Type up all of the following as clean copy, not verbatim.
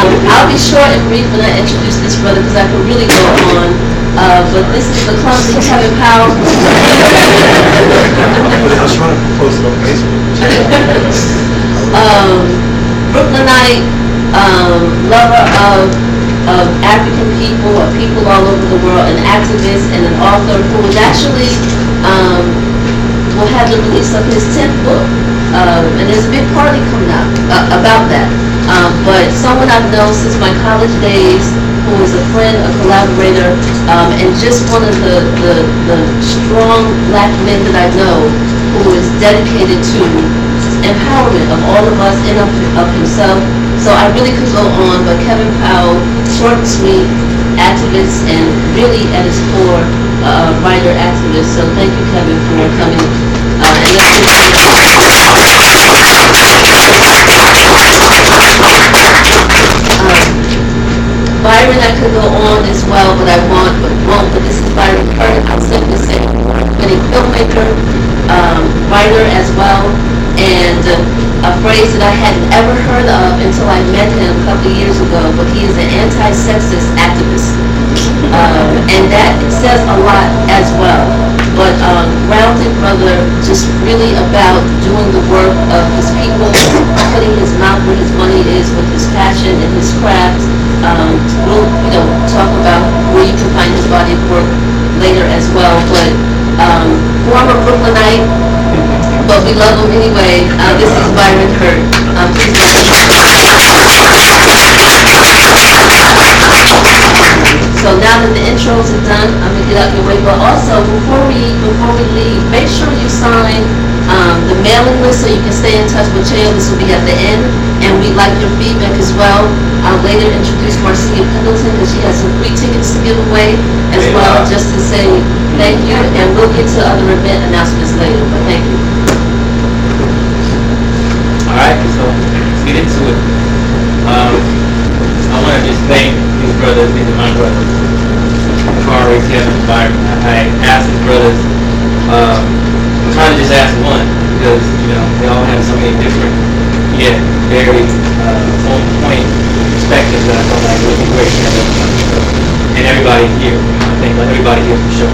I'll be short and brief when I introduce this brother because I could really go on. But this is the clumsy Kevin Powell. I was trying to post it on Facebook. Brooklynite, lover of African people, of people all over the world, an activist and an author who was actually will have the release of his 10th book. And there's a big party coming out about that. But someone I've known since my college days, who is a friend, a collaborator, and just one of the strong black men that I know who is dedicated to empowerment of all of us and of himself. So I really could go on, but Kevin Powell, short and sweet, activist, and really at his core, writer, activist. So thank you, Kevin, for coming. Byron, I could go on as well, but I won't. But this is Byron Kurt. I'll simply say, many filmmaker, writer as well, and a phrase that I hadn't ever heard of until I met him a couple of years ago. But he is an anti-sexist activist, and that says a lot as well. But grounded brother, just really about doing the work of his people, putting his mouth where his money is, with his passion and his craft. We'll talk about where you can find his body of work later as well. But former Brooklynite, but we love him anyway. This is Byron Hurt. Please So now that the intros are done, I'm gonna get out your way. But also, before we leave, make sure you sign the mailing list so you can stay in touch with Cheo. This will be at the end, and we'd like your feedback as well. I'll later introduce Marcia Pendleton because she has some free tickets to give away as well, just to say thank you, and we'll get to other event announcements later. But thank you. All right, so let's get into it. I want to just thank these brothers, these are my brothers, Kari, Kevin, Byron. I asked these brothers, I'm trying to just ask one because, they all have so many different, yet very on point perspectives that I felt like it would be great to have everybody. And everybody here, I think like everybody here for sure.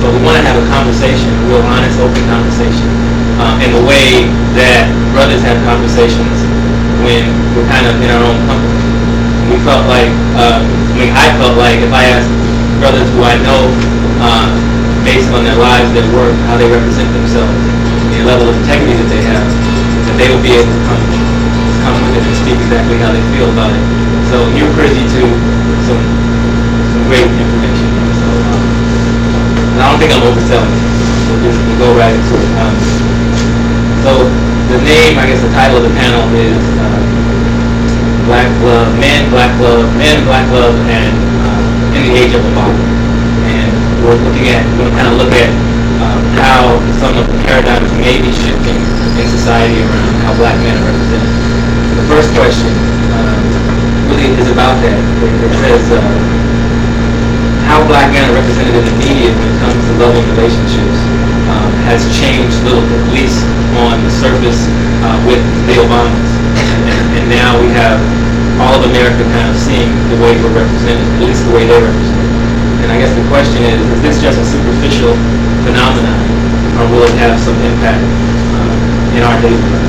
But we want to have a conversation, a real honest, open conversation, in the way that brothers have conversations when we're kind of in our own company. We felt like, I felt like if I asked brothers who I know, based on their lives, their work, how they represent themselves, the level of integrity that they have, that they will be able to come with it and speak exactly how they feel about it. So you're privy to some great information. So I don't think I'm overselling it. We'll go right into it. So the name, I guess the title of the panel is Black Love, Men, Black Love, Men, Black Love, and in the Age of Obama. And we're going to kind of look at how some of the paradigms may be shifting in society around how black men are represented. The first question really is about that. It says how black men are represented in the media when it comes to love and relationships has changed little, at least on the surface with the Obamas. And now we have all of America kind of seeing the way we're represented, at least the way they're represented. And I guess the question is this just a superficial phenomenon, or will it have some impact in our daily lives?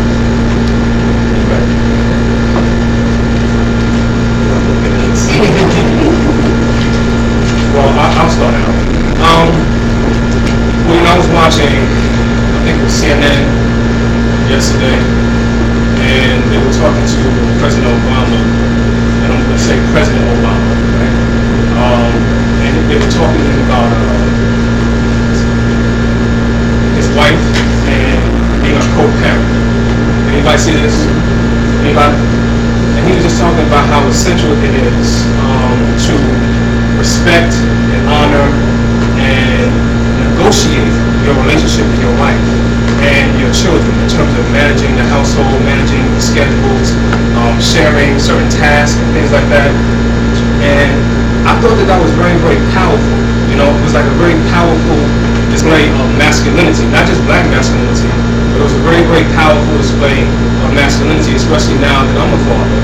Well, I'll start out. When I was watching, I think it was CNN yesterday, and they were talking to President Obama, and I'm going to say President Obama, right? And they were talking to him about his wife and being a co-parent. Anybody see this? Anybody? And he was just talking about how essential it is to respect and honor and negotiate your relationship with your wife and your children in terms of managing the household, managing the schedules, sharing certain tasks and things like that. And I thought that was very, very powerful. It was like a very powerful display of masculinity, not just black masculinity, but it was a very, very powerful display of masculinity, especially now that I'm a father.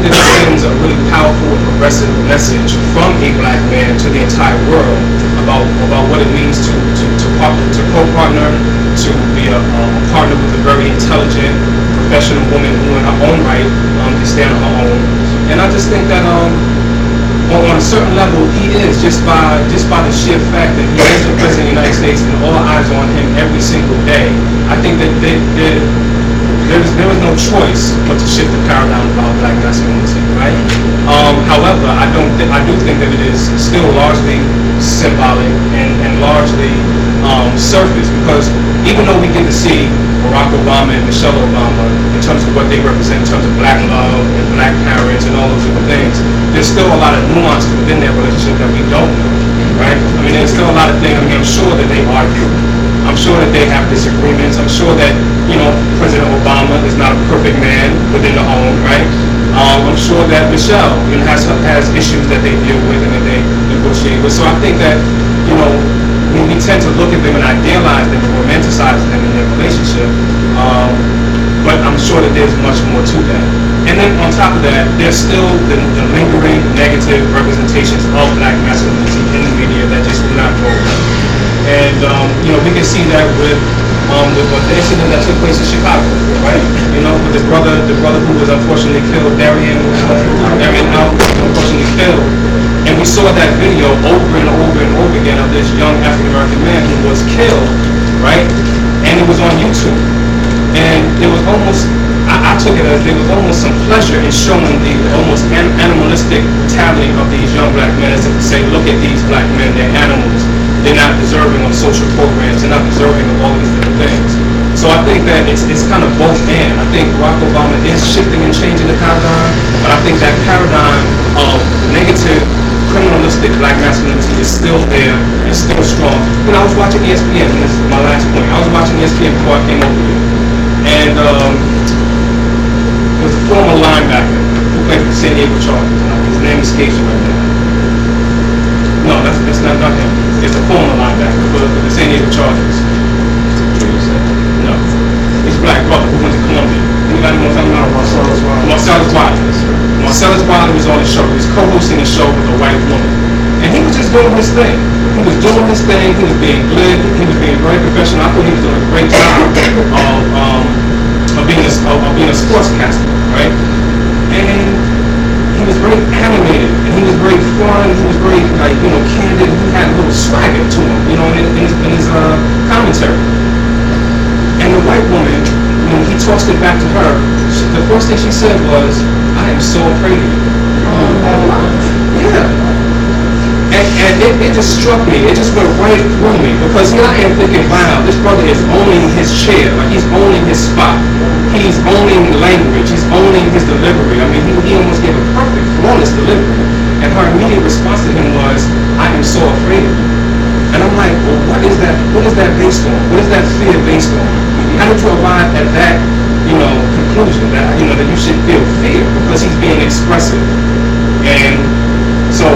think that it sends a really powerful and progressive message from a black man to the entire world about what it means to co-partner, to be a partner with a very intelligent, professional woman who in her own right can stand on her own. And I just think that on a certain level, he is, just by the sheer fact that he is the President of the United States and all eyes are on him every single day. I think that there is no choice but to shift the paradigm about black masculinity, right? However, I do think that it is still largely symbolic and largely surface, because even though we get to see Barack Obama and Michelle Obama in terms of what they represent in terms of black love and black parents and all those different things, there's still a lot of nuances within their relationship that we don't know, right? I mean, there's still a lot of things. I mean, I'm sure that they argue. I'm sure that they have disagreements. I'm sure that, President Obama is not a perfect man within the home, right? I'm sure that Michelle, has issues that they deal with and that they negotiate with. So I think that, we tend to look at them and idealize them and romanticize them in their relationship. But I'm sure that there's much more to that. And then on top of that, there's still the lingering negative representations of black masculinity in the media that just do not go well. And we can see that with the incident that took place in Chicago, right? With the brother who was unfortunately killed, Darian out, unfortunately killed. And we saw that video over and over and over again of this young African American man who was killed, right? And it was on YouTube. And there was almost, I took it as there was almost some pleasure in showing the almost animalistic brutality of these young black men, as if to say, look at these black men, they're animals. They're not deserving of social programs. They're not deserving of all these different things. So I think that it's kind of both and. I think Barack Obama is shifting and changing the paradigm, but I think that paradigm of negative, criminalistic black masculinity is still there, it's still strong. I was watching ESPN, and this is my last point. I was watching ESPN before I came over here. And there was a former linebacker who played for the San Diego Chargers. His name escapes me right now. No, that's not him. It's a former linebacker for the San Diego Chargers. No. He's a black brother who went to Columbia. Anybody want to tell me about Marcellus Wiley? Marcellus Wiley was on the show. He was co-hosting a show with a white woman. And he was just doing his thing. He was doing his thing. He was being glib. He was being very professional. I thought he was doing a great job of being a sportscaster, right? And he was very animated, and he was very fun. He was very candid. He had a little swagger to him, in his commentary. And the white woman, when he tossed it back to her, the first thing she said was, "I am so afraid of you." Yeah. And it just struck me. It just went right through me, because here I am thinking, wow, this brother is owning his chair, like he's owning his spot. He's owning language. He's owning his delivery. I mean, he almost gave a perfect, flawless delivery. And her immediate response to him was, "I am so afraid of you." And I'm like, well, what is that based on? What is that fear based on? How did you arrive at that, conclusion that you should feel fear because he's being expressive? And so